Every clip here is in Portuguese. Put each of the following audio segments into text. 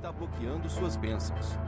está bloqueando suas bênçãos.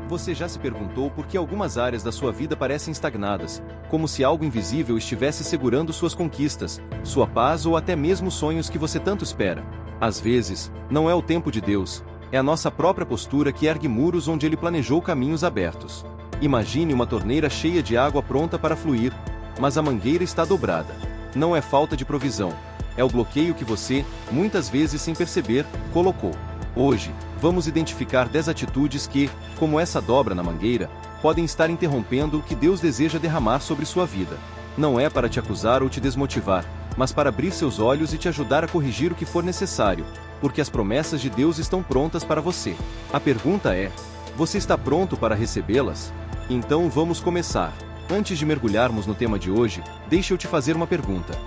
Você já se perguntou por que algumas áreas da sua vida parecem estagnadas, como se algo invisível estivesse segurando suas conquistas, sua paz ou até mesmo sonhos que você tanto espera? Às vezes, não é o tempo de Deus, é a nossa própria postura que ergue muros onde Ele planejou caminhos abertos. Imagine uma torneira cheia de água pronta para fluir, mas a mangueira está dobrada. Não é falta de provisão, é o bloqueio que você, muitas vezes sem perceber, colocou. Hoje, vamos identificar 10 atitudes que, como essa dobra na mangueira, podem estar interrompendo o que Deus deseja derramar sobre sua vida. Não é para te acusar ou te desmotivar, mas para abrir seus olhos e te ajudar a corrigir o que for necessário, porque as promessas de Deus estão prontas para você. A pergunta é: você está pronto para recebê-las? Então vamos começar. Antes de mergulharmos no tema de hoje, deixa eu te fazer uma pergunta.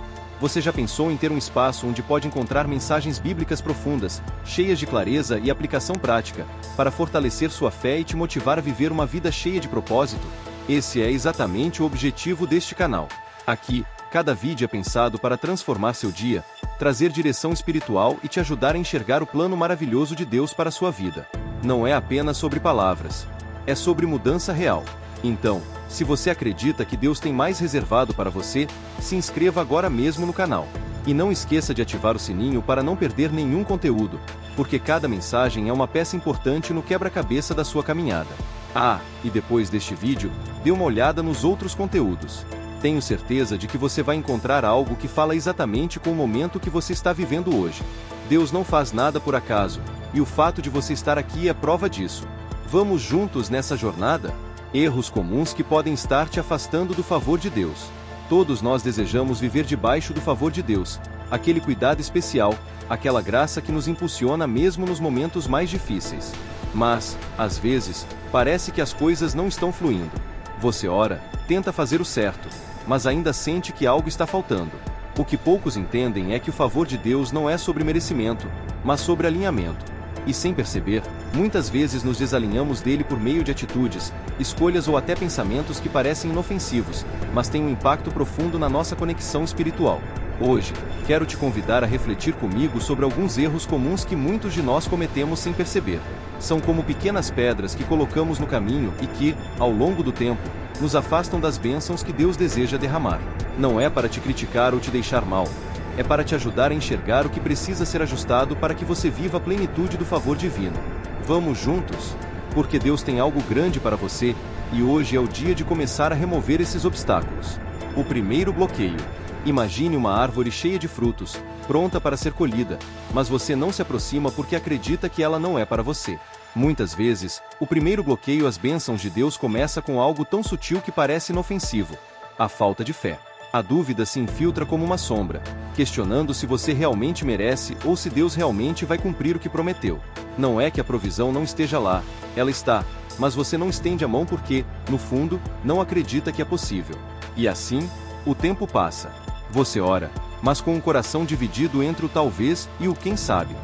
Você já pensou em ter um espaço onde pode encontrar mensagens bíblicas profundas, cheias de clareza e aplicação prática, para fortalecer sua fé e te motivar a viver uma vida cheia de propósito? Esse é exatamente o objetivo deste canal. Aqui, cada vídeo é pensado para transformar seu dia, trazer direção espiritual e te ajudar a enxergar o plano maravilhoso de Deus para a sua vida. Não é apenas sobre palavras, é sobre mudança real. Então, se você acredita que Deus tem mais reservado para você, se inscreva agora mesmo no canal. E não esqueça de ativar o sininho para não perder nenhum conteúdo, porque cada mensagem é uma peça importante no quebra-cabeça da sua caminhada. Ah, e depois deste vídeo, dê uma olhada nos outros conteúdos. Tenho certeza de que você vai encontrar algo que fala exatamente com o momento que você está vivendo hoje. Deus não faz nada por acaso, e o fato de você estar aqui é prova disso. Vamos juntos nessa jornada? Erros comuns que podem estar te afastando do favor de Deus. Todos nós desejamos viver debaixo do favor de Deus, aquele cuidado especial, aquela graça que nos impulsiona mesmo nos momentos mais difíceis. Mas, às vezes, parece que as coisas não estão fluindo. Você ora, tenta fazer o certo, mas ainda sente que algo está faltando. O que poucos entendem é que o favor de Deus não é sobre merecimento, mas sobre alinhamento. E sem perceber, muitas vezes nos desalinhamos dele por meio de atitudes, escolhas ou até pensamentos que parecem inofensivos, mas têm um impacto profundo na nossa conexão espiritual. Hoje, quero te convidar a refletir comigo sobre alguns erros comuns que muitos de nós cometemos sem perceber. São como pequenas pedras que colocamos no caminho e que, ao longo do tempo, nos afastam das bênçãos que Deus deseja derramar. Não é para te criticar ou te deixar mal. É para te ajudar a enxergar o que precisa ser ajustado para que você viva a plenitude do favor divino. Vamos juntos? Porque Deus tem algo grande para você, e hoje é o dia de começar a remover esses obstáculos. O primeiro bloqueio. Imagine uma árvore cheia de frutos, pronta para ser colhida, mas você não se aproxima porque acredita que ela não é para você. Muitas vezes, o primeiro bloqueio às bênçãos de Deus começa com algo tão sutil que parece inofensivo: a falta de fé. A dúvida se infiltra como uma sombra, questionando se você realmente merece ou se Deus realmente vai cumprir o que prometeu. Não é que a provisão não esteja lá, ela está, mas você não estende a mão porque, no fundo, não acredita que é possível. E assim, o tempo passa. Você ora, mas com um coração dividido entre o talvez e o quem sabe.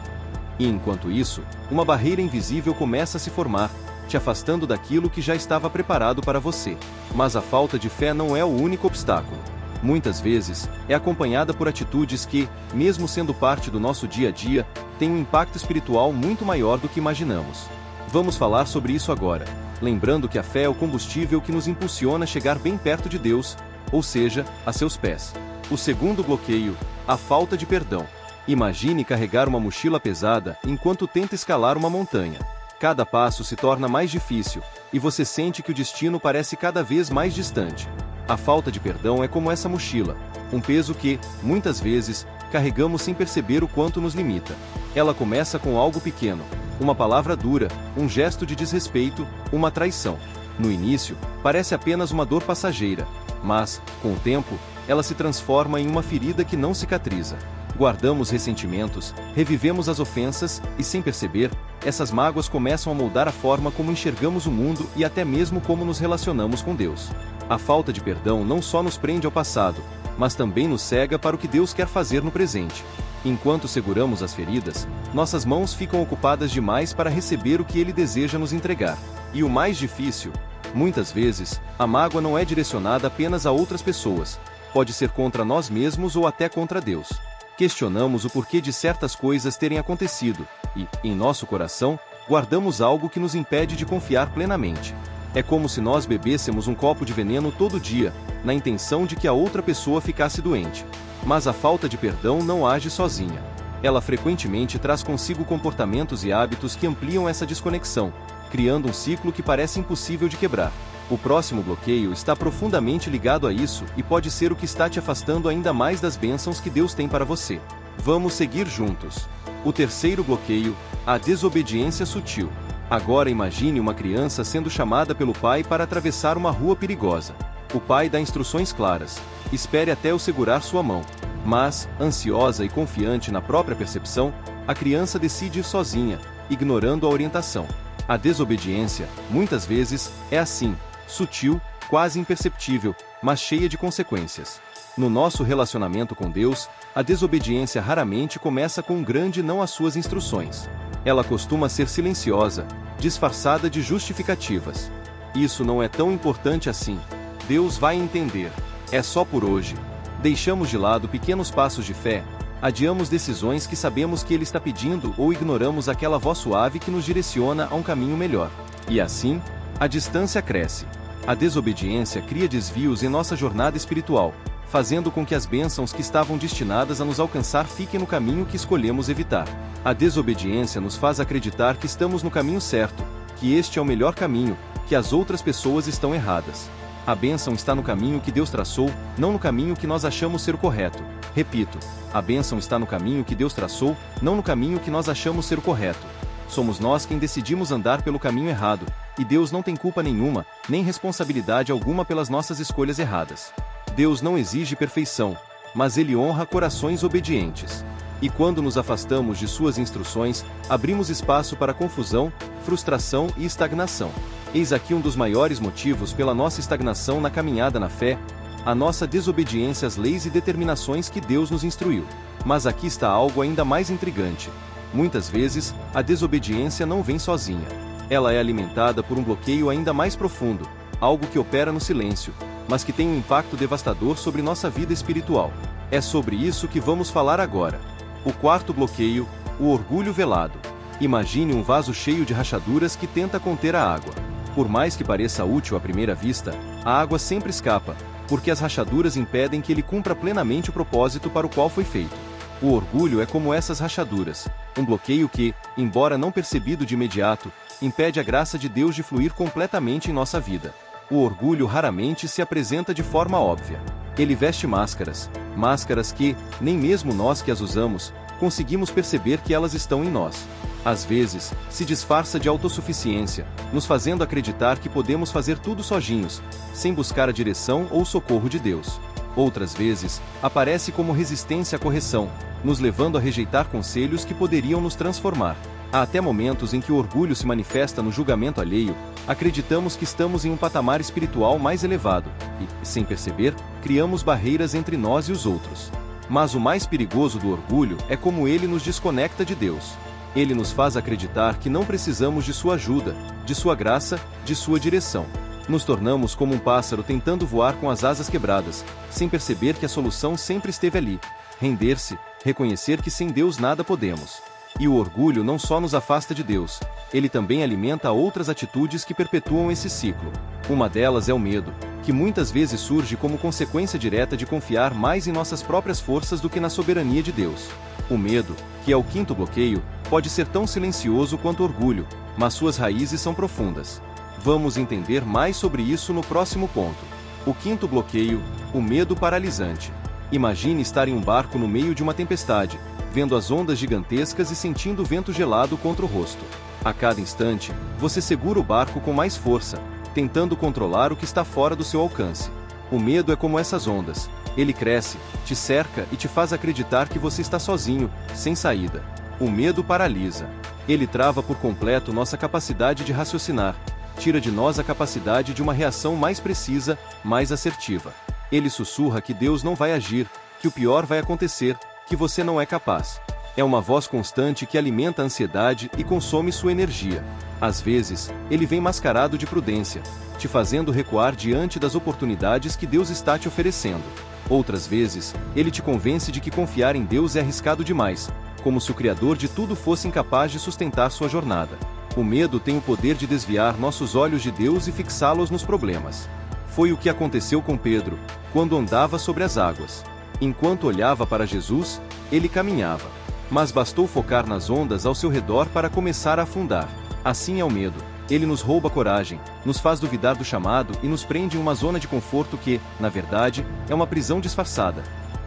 E enquanto isso, uma barreira invisível começa a se formar, te afastando daquilo que já estava preparado para você. Mas a falta de fé não é o único obstáculo. Muitas vezes, é acompanhada por atitudes que, mesmo sendo parte do nosso dia a dia, têm um impacto espiritual muito maior do que imaginamos. Vamos falar sobre isso agora, lembrando que a fé é o combustível que nos impulsiona a chegar bem perto de Deus, ou seja, a seus pés. O segundo bloqueio, a falta de perdão. Imagine carregar uma mochila pesada enquanto tenta escalar uma montanha. Cada passo se torna mais difícil, e você sente que o destino parece cada vez mais distante. A falta de perdão é como essa mochila, um peso que, muitas vezes, carregamos sem perceber o quanto nos limita. Ela começa com algo pequeno, uma palavra dura, um gesto de desrespeito, uma traição. No início, parece apenas uma dor passageira, mas, com o tempo, ela se transforma em uma ferida que não cicatriza. Guardamos ressentimentos, revivemos as ofensas e, sem perceber, essas mágoas começam a moldar a forma como enxergamos o mundo e até mesmo como nos relacionamos com Deus. A falta de perdão não só nos prende ao passado, mas também nos cega para o que Deus quer fazer no presente. Enquanto seguramos as feridas, nossas mãos ficam ocupadas demais para receber o que Ele deseja nos entregar. E o mais difícil, muitas vezes, a mágoa não é direcionada apenas a outras pessoas, pode ser contra nós mesmos ou até contra Deus. Questionamos o porquê de certas coisas terem acontecido, e, em nosso coração, guardamos algo que nos impede de confiar plenamente. É como se nós bebêssemos um copo de veneno todo dia, na intenção de que a outra pessoa ficasse doente. Mas a falta de perdão não age sozinha. Ela frequentemente traz consigo comportamentos e hábitos que ampliam essa desconexão, criando um ciclo que parece impossível de quebrar. O próximo bloqueio está profundamente ligado a isso e pode ser o que está te afastando ainda mais das bênçãos que Deus tem para você. Vamos seguir juntos. O terceiro bloqueio, a desobediência sutil. Agora imagine uma criança sendo chamada pelo pai para atravessar uma rua perigosa. O pai dá instruções claras. Espere até eu segurar sua mão. Mas, ansiosa e confiante na própria percepção, a criança decide ir sozinha, ignorando a orientação. A desobediência, muitas vezes, é assim, sutil, quase imperceptível, mas cheia de consequências. No nosso relacionamento com Deus, a desobediência raramente começa com um grande não às suas instruções. Ela costuma ser silenciosa, disfarçada de justificativas. Isso não é tão importante assim. Deus vai entender. É só por hoje. Deixamos de lado pequenos passos de fé, adiamos decisões que sabemos que Ele está pedindo ou ignoramos aquela voz suave que nos direciona a um caminho melhor. E assim, a distância cresce. A desobediência cria desvios em nossa jornada espiritual, fazendo com que as bênçãos que estavam destinadas a nos alcançar fiquem no caminho que escolhemos evitar. A desobediência nos faz acreditar que estamos no caminho certo, que este é o melhor caminho, que as outras pessoas estão erradas. A bênção está no caminho que Deus traçou, não no caminho que nós achamos ser o correto. Repito, a bênção está no caminho que Deus traçou, não no caminho que nós achamos ser o correto. Somos nós quem decidimos andar pelo caminho errado, e Deus não tem culpa nenhuma, nem responsabilidade alguma pelas nossas escolhas erradas. Deus não exige perfeição, mas Ele honra corações obedientes. E quando nos afastamos de suas instruções, abrimos espaço para confusão, frustração e estagnação. Eis aqui um dos maiores motivos pela nossa estagnação na caminhada na fé, a nossa desobediência às leis e determinações que Deus nos instruiu. Mas aqui está algo ainda mais intrigante. Muitas vezes, a desobediência não vem sozinha. Ela é alimentada por um bloqueio ainda mais profundo, algo que opera no silêncio, mas que tem um impacto devastador sobre nossa vida espiritual. É sobre isso que vamos falar agora. O quarto bloqueio, o orgulho velado. Imagine um vaso cheio de rachaduras que tenta conter a água. Por mais que pareça útil à primeira vista, a água sempre escapa, porque as rachaduras impedem que ele cumpra plenamente o propósito para o qual foi feito. O orgulho é como essas rachaduras, um bloqueio que, embora não percebido de imediato, impede a graça de Deus de fluir completamente em nossa vida. O orgulho raramente se apresenta de forma óbvia. Ele veste máscaras, máscaras que, nem mesmo nós que as usamos, conseguimos perceber que elas estão em nós. Às vezes, se disfarça de autossuficiência, nos fazendo acreditar que podemos fazer tudo sozinhos, sem buscar a direção ou o socorro de Deus. Outras vezes, aparece como resistência à correção, nos levando a rejeitar conselhos que poderiam nos transformar. Há até momentos em que o orgulho se manifesta no julgamento alheio, acreditamos que estamos em um patamar espiritual mais elevado, e, sem perceber, criamos barreiras entre nós e os outros. Mas o mais perigoso do orgulho é como ele nos desconecta de Deus. Ele nos faz acreditar que não precisamos de sua ajuda, de sua graça, de sua direção. Nos tornamos como um pássaro tentando voar com as asas quebradas, sem perceber que a solução sempre esteve ali. Render-se, reconhecer que sem Deus nada podemos. E o orgulho não só nos afasta de Deus, ele também alimenta outras atitudes que perpetuam esse ciclo. Uma delas é o medo, que muitas vezes surge como consequência direta de confiar mais em nossas próprias forças do que na soberania de Deus. O medo, que é o quinto bloqueio, pode ser tão silencioso quanto o orgulho, mas suas raízes são profundas. Vamos entender mais sobre isso no próximo ponto. O quinto bloqueio, o medo paralisante. Imagine estar em um barco no meio de uma tempestade, vendo as ondas gigantescas e sentindo o vento gelado contra o rosto. A cada instante, você segura o barco com mais força, tentando controlar o que está fora do seu alcance. O medo é como essas ondas. Ele cresce, te cerca e te faz acreditar que você está sozinho, sem saída. O medo paralisa. Ele trava por completo nossa capacidade de raciocinar, tira de nós a capacidade de uma reação mais precisa, mais assertiva. Ele sussurra que Deus não vai agir, que o pior vai acontecer, que você não é capaz. É uma voz constante que alimenta a ansiedade e consome sua energia. Às vezes, ele vem mascarado de prudência, te fazendo recuar diante das oportunidades que Deus está te oferecendo. Outras vezes, ele te convence de que confiar em Deus é arriscado demais, como se o Criador de tudo fosse incapaz de sustentar sua jornada. O medo tem o poder de desviar nossos olhos de Deus e fixá-los nos problemas. Foi o que aconteceu com Pedro, quando andava sobre as águas. Enquanto olhava para Jesus, ele caminhava. Mas bastou focar nas ondas ao seu redor para começar a afundar. Assim é o medo. Ele nos rouba a coragem, nos faz duvidar do chamado e nos prende em uma zona de conforto que, na verdade, é uma prisão disfarçada.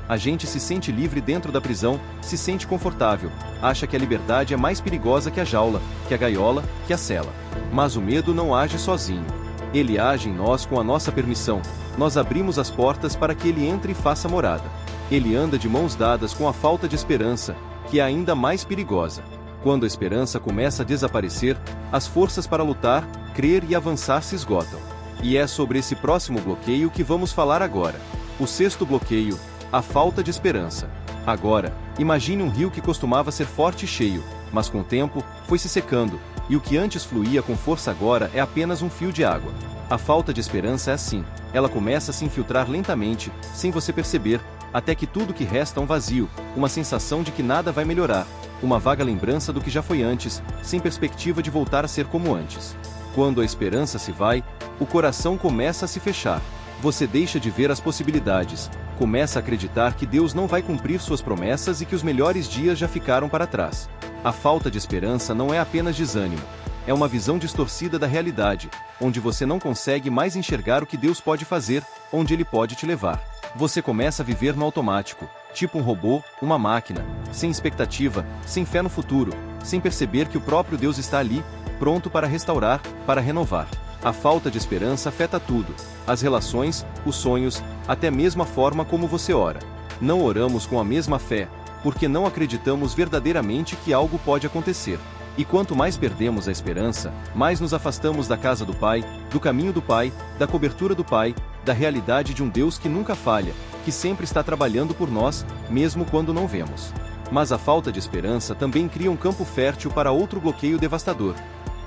A gente se sente livre dentro da prisão, se sente confortável, acha que a liberdade é mais perigosa que a jaula, que a gaiola, que a cela. Mas o medo não age sozinho. Ele age em nós com a nossa permissão. Nós abrimos as portas para que ele entre e faça morada. Ele anda de mãos dadas com a falta de esperança, que é ainda mais perigosa. Quando a esperança começa a desaparecer, as forças para lutar, crer e avançar se esgotam. E é sobre esse próximo bloqueio que vamos falar agora. O sexto bloqueio, a falta de esperança. Agora, imagine um rio que costumava ser forte e cheio, mas com o tempo, foi se secando, e o que antes fluía com força agora é apenas um fio de água. A falta de esperança é assim, ela começa a se infiltrar lentamente, sem você perceber, até que tudo que resta é um vazio, uma sensação de que nada vai melhorar, uma vaga lembrança do que já foi antes, sem perspectiva de voltar a ser como antes. Quando a esperança se vai, o coração começa a se fechar. Você deixa de ver as possibilidades, começa a acreditar que Deus não vai cumprir suas promessas e que os melhores dias já ficaram para trás. A falta de esperança não é apenas desânimo, é uma visão distorcida da realidade, onde você não consegue mais enxergar o que Deus pode fazer, onde Ele pode te levar. Você começa a viver no automático, tipo um robô, uma máquina, sem expectativa, sem fé no futuro, sem perceber que o próprio Deus está ali, pronto para restaurar, para renovar. A falta de esperança afeta tudo, as relações, os sonhos, até mesmo a forma como você ora. Não oramos com a mesma fé, porque não acreditamos verdadeiramente que algo pode acontecer. E quanto mais perdemos a esperança, mais nos afastamos da casa do Pai, do caminho do Pai, da cobertura do Pai, da realidade de um Deus que nunca falha, que sempre está trabalhando por nós, mesmo quando não vemos. Mas a falta de esperança também cria um campo fértil para outro bloqueio devastador: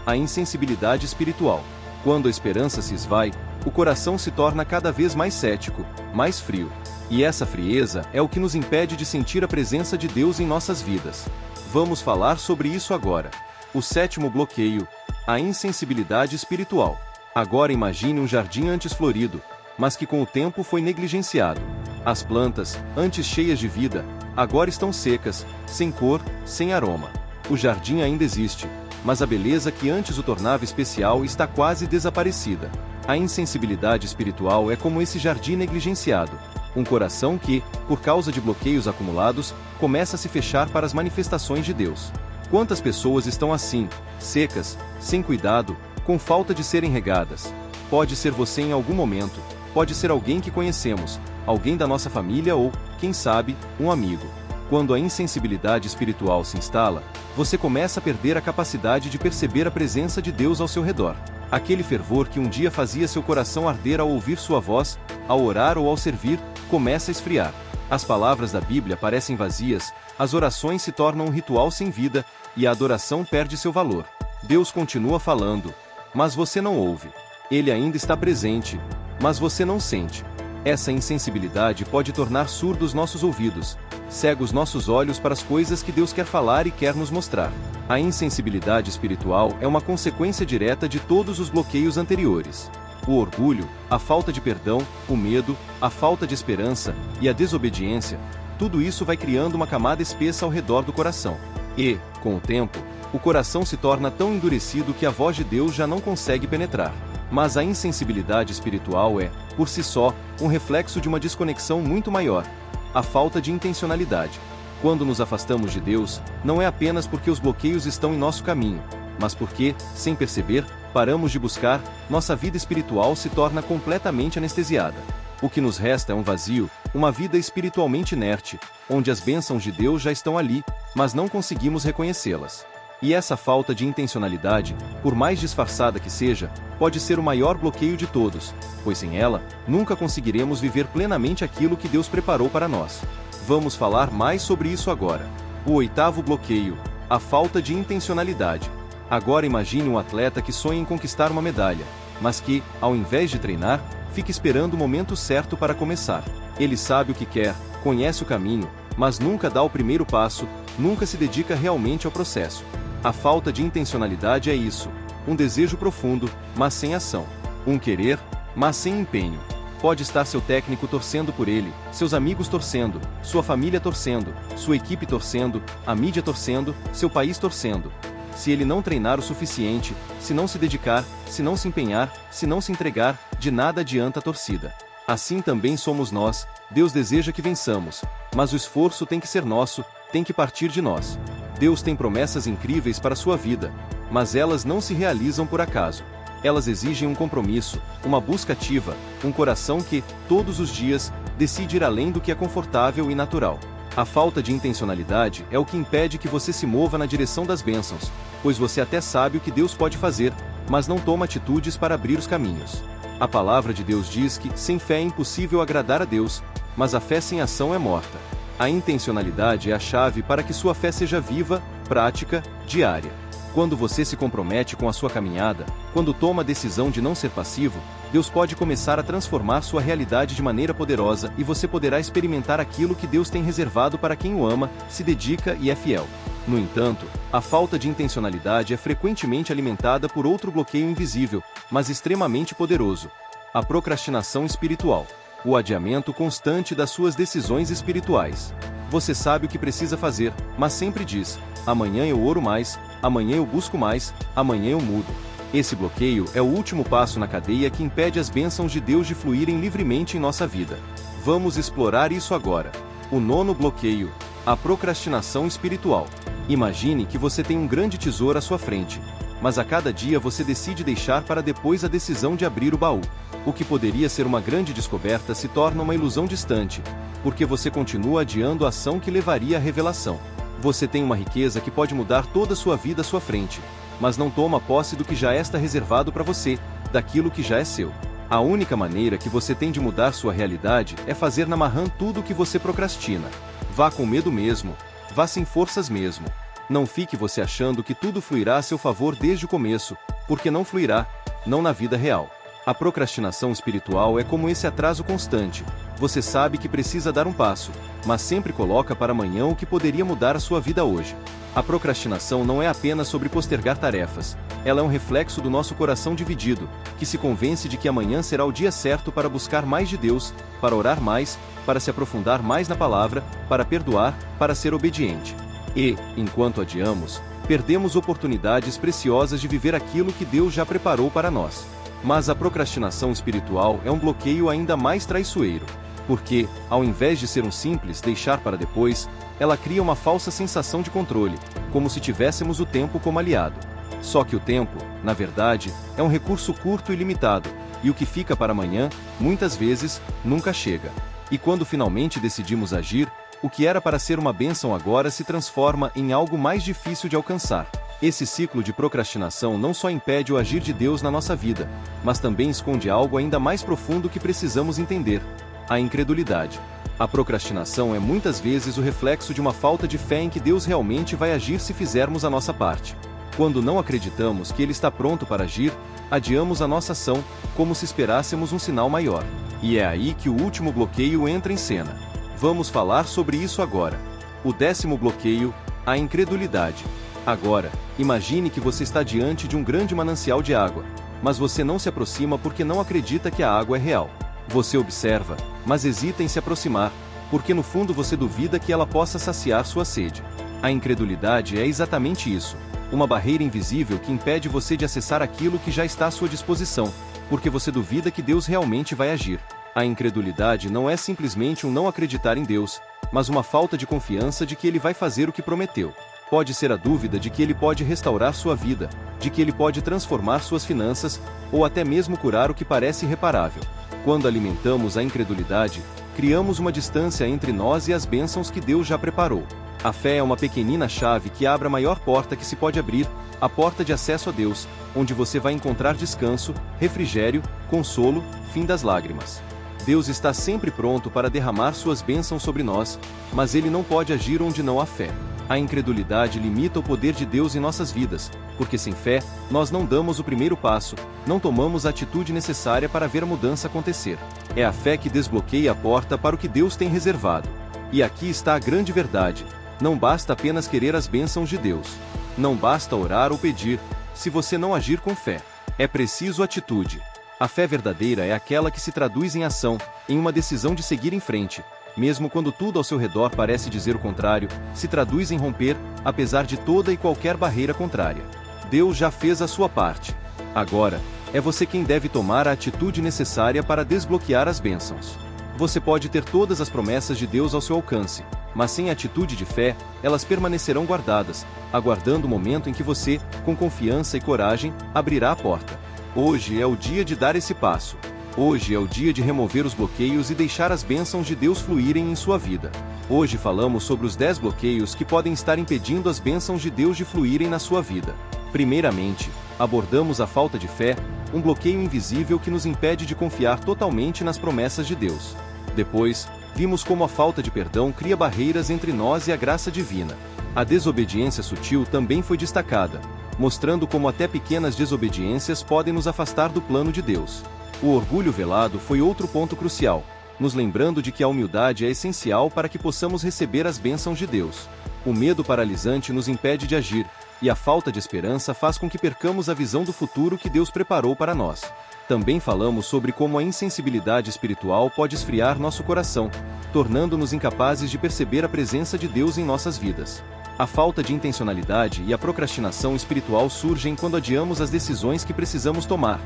a insensibilidade espiritual. Quando a esperança se esvai, o coração se torna cada vez mais cético, mais frio. E essa frieza é o que nos impede de sentir a presença de Deus em nossas vidas. Vamos falar sobre isso agora. O sétimo bloqueio, a insensibilidade espiritual. Agora imagine um jardim antes florido, mas que com o tempo foi negligenciado. As plantas, antes cheias de vida, agora estão secas, sem cor, sem aroma. O jardim ainda existe, mas a beleza que antes o tornava especial está quase desaparecida. A insensibilidade espiritual é como esse jardim negligenciado. Um coração que, por causa de bloqueios acumulados, começa a se fechar para as manifestações de Deus. Quantas pessoas estão assim, secas, sem cuidado, com falta de serem regadas? Pode ser você em algum momento, pode ser alguém que conhecemos, alguém da nossa família ou, quem sabe, um amigo. Quando a insensibilidade espiritual se instala, você começa a perder a capacidade de perceber a presença de Deus ao seu redor. Aquele fervor que um dia fazia seu coração arder ao ouvir sua voz, ao orar ou ao servir, começa a esfriar. As palavras da Bíblia parecem vazias, as orações se tornam um ritual sem vida, e a adoração perde seu valor. Deus continua falando, mas você não ouve. Ele ainda está presente, mas você não sente. Essa insensibilidade pode tornar surdos nossos ouvidos, cegos nossos olhos para as coisas que Deus quer falar e quer nos mostrar. A insensibilidade espiritual é uma consequência direta de todos os bloqueios anteriores. O orgulho, a falta de perdão, o medo, a falta de esperança e a desobediência, tudo isso vai criando uma camada espessa ao redor do coração. E, com o tempo, o coração se torna tão endurecido que a voz de Deus já não consegue penetrar. Mas a insensibilidade espiritual é, por si só, um reflexo de uma desconexão muito maior: a falta de intencionalidade. Quando nos afastamos de Deus, não é apenas porque os bloqueios estão em nosso caminho, mas porque, sem perceber, paramos de buscar, nossa vida espiritual se torna completamente anestesiada. O que nos resta é um vazio, uma vida espiritualmente inerte, onde as bênçãos de Deus já estão ali, mas não conseguimos reconhecê-las. E essa falta de intencionalidade, por mais disfarçada que seja, pode ser o maior bloqueio de todos, pois sem ela, nunca conseguiremos viver plenamente aquilo que Deus preparou para nós. Vamos falar mais sobre isso agora. O oitavo bloqueio, a falta de intencionalidade. Agora imagine um atleta que sonha em conquistar uma medalha, mas que, ao invés de treinar, fica esperando o momento certo para começar. Ele sabe o que quer, conhece o caminho, mas nunca dá o primeiro passo, nunca se dedica realmente ao processo. A falta de intencionalidade é isso: um desejo profundo, mas sem ação. Um querer, mas sem empenho. Pode estar seu técnico torcendo por ele, seus amigos torcendo, sua família torcendo, sua equipe torcendo, a mídia torcendo, seu país torcendo. Se ele não treinar o suficiente, se não se dedicar, se não se empenhar, se não se entregar, de nada adianta a torcida. Assim também somos nós. Deus deseja que vençamos, mas o esforço tem que ser nosso, tem que partir de nós. Deus tem promessas incríveis para a sua vida, mas elas não se realizam por acaso. Elas exigem um compromisso, uma busca ativa, um coração que, todos os dias, decide ir além do que é confortável e natural. A falta de intencionalidade é o que impede que você se mova na direção das bênçãos, pois você até sabe o que Deus pode fazer, mas não toma atitudes para abrir os caminhos. A palavra de Deus diz que, sem fé é impossível agradar a Deus, mas a fé sem ação é morta. A intencionalidade é a chave para que sua fé seja viva, prática, diária. Quando você se compromete com a sua caminhada, quando toma a decisão de não ser passivo, Deus pode começar a transformar sua realidade de maneira poderosa e você poderá experimentar aquilo que Deus tem reservado para quem o ama, se dedica e é fiel. No entanto, a falta de intencionalidade é frequentemente alimentada por outro bloqueio invisível, mas extremamente poderoso: a procrastinação espiritual. O adiamento constante das suas decisões espirituais. Você sabe o que precisa fazer, mas sempre diz: amanhã eu oro mais, amanhã eu busco mais, amanhã eu mudo. Esse bloqueio é o último passo na cadeia que impede as bênçãos de Deus de fluírem livremente em nossa vida. Vamos explorar isso agora. O nono bloqueio: a procrastinação espiritual. Imagine que você tem um grande tesouro à sua frente, mas a cada dia você decide deixar para depois a decisão de abrir o baú. O que poderia ser uma grande descoberta se torna uma ilusão distante, porque você continua adiando a ação que levaria à revelação. Você tem uma riqueza que pode mudar toda a sua vida à sua frente, mas não toma posse do que já está reservado para você, daquilo que já é seu. A única maneira que você tem de mudar sua realidade é fazer na marrã tudo o que você procrastina. Vá com medo mesmo, vá sem forças mesmo. Não fique você achando que tudo fluirá a seu favor desde o começo, porque não fluirá, não na vida real. A procrastinação espiritual é como esse atraso constante. Você sabe que precisa dar um passo, mas sempre coloca para amanhã o que poderia mudar a sua vida hoje. A procrastinação não é apenas sobre postergar tarefas. Ela é um reflexo do nosso coração dividido, que se convence de que amanhã será o dia certo para buscar mais de Deus, para orar mais, para se aprofundar mais na palavra, para perdoar, para ser obediente. E, enquanto adiamos, perdemos oportunidades preciosas de viver aquilo que Deus já preparou para nós. Mas a procrastinação espiritual é um bloqueio ainda mais traiçoeiro, porque, ao invés de ser um simples deixar para depois, ela cria uma falsa sensação de controle, como se tivéssemos o tempo como aliado. Só que o tempo, na verdade, é um recurso curto e limitado, e o que fica para amanhã, muitas vezes, nunca chega. E quando finalmente decidimos agir, o que era para ser uma bênção agora se transforma em algo mais difícil de alcançar. Esse ciclo de procrastinação não só impede o agir de Deus na nossa vida, mas também esconde algo ainda mais profundo que precisamos entender: a incredulidade. A procrastinação é muitas vezes o reflexo de uma falta de fé em que Deus realmente vai agir se fizermos a nossa parte. Quando não acreditamos que Ele está pronto para agir, adiamos a nossa ação, como se esperássemos um sinal maior. E é aí que o último bloqueio entra em cena. Vamos falar sobre isso agora. O 10º bloqueio: a incredulidade. Agora, imagine que você está diante de um grande manancial de água, mas você não se aproxima porque não acredita que a água é real. Você observa, mas hesita em se aproximar, porque no fundo você duvida que ela possa saciar sua sede. A incredulidade é exatamente isso: uma barreira invisível que impede você de acessar aquilo que já está à sua disposição, porque você duvida que Deus realmente vai agir. A incredulidade não é simplesmente um não acreditar em Deus, mas uma falta de confiança de que Ele vai fazer o que prometeu. Pode ser a dúvida de que Ele pode restaurar sua vida, de que Ele pode transformar suas finanças, ou até mesmo curar o que parece irreparável. Quando alimentamos a incredulidade, criamos uma distância entre nós e as bênçãos que Deus já preparou. A fé é uma pequenina chave que abre a maior porta que se pode abrir, a porta de acesso a Deus, onde você vai encontrar descanso, refrigério, consolo, fim das lágrimas. Deus está sempre pronto para derramar suas bênçãos sobre nós, mas Ele não pode agir onde não há fé. A incredulidade limita o poder de Deus em nossas vidas, porque sem fé, nós não damos o primeiro passo, não tomamos a atitude necessária para ver a mudança acontecer. É a fé que desbloqueia a porta para o que Deus tem reservado. E aqui está a grande verdade: não basta apenas querer as bênçãos de Deus. Não basta orar ou pedir, se você não agir com fé. É preciso atitude. A fé verdadeira é aquela que se traduz em ação, em uma decisão de seguir em frente, mesmo quando tudo ao seu redor parece dizer o contrário, se traduz em romper, apesar de toda e qualquer barreira contrária. Deus já fez a sua parte. Agora, é você quem deve tomar a atitude necessária para desbloquear as bênçãos. Você pode ter todas as promessas de Deus ao seu alcance, mas sem atitude de fé, elas permanecerão guardadas, aguardando o momento em que você, com confiança e coragem, abrirá a porta. Hoje é o dia de dar esse passo. Hoje é o dia de remover os bloqueios e deixar as bênçãos de Deus fluírem em sua vida. Hoje falamos sobre os 10 bloqueios que podem estar impedindo as bênçãos de Deus de fluírem na sua vida. Primeiramente, abordamos a falta de fé, um bloqueio invisível que nos impede de confiar totalmente nas promessas de Deus. Depois, vimos como a falta de perdão cria barreiras entre nós e a graça divina. A desobediência sutil também foi destacada, mostrando como até pequenas desobediências podem nos afastar do plano de Deus. O orgulho velado foi outro ponto crucial, nos lembrando de que a humildade é essencial para que possamos receber as bênçãos de Deus. O medo paralisante nos impede de agir, e a falta de esperança faz com que percamos a visão do futuro que Deus preparou para nós. Também falamos sobre como a insensibilidade espiritual pode esfriar nosso coração, tornando-nos incapazes de perceber a presença de Deus em nossas vidas. A falta de intencionalidade e a procrastinação espiritual surgem quando adiamos as decisões que precisamos tomar,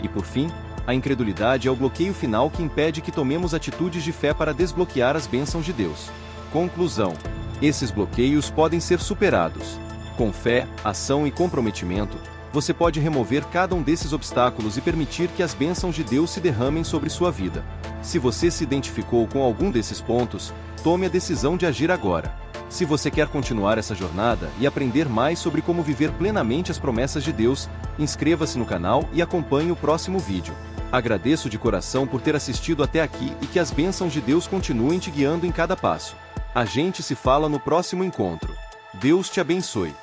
e por fim, a incredulidade é o bloqueio final que impede que tomemos atitudes de fé para desbloquear as bênçãos de Deus. Conclusão: esses bloqueios podem ser superados. Com fé, ação e comprometimento, você pode remover cada um desses obstáculos e permitir que as bênçãos de Deus se derramem sobre sua vida. Se você se identificou com algum desses pontos, tome a decisão de agir agora. Se você quer continuar essa jornada e aprender mais sobre como viver plenamente as promessas de Deus, inscreva-se no canal e acompanhe o próximo vídeo. Agradeço de coração por ter assistido até aqui e que as bênçãos de Deus continuem te guiando em cada passo. A gente se fala no próximo encontro. Deus te abençoe.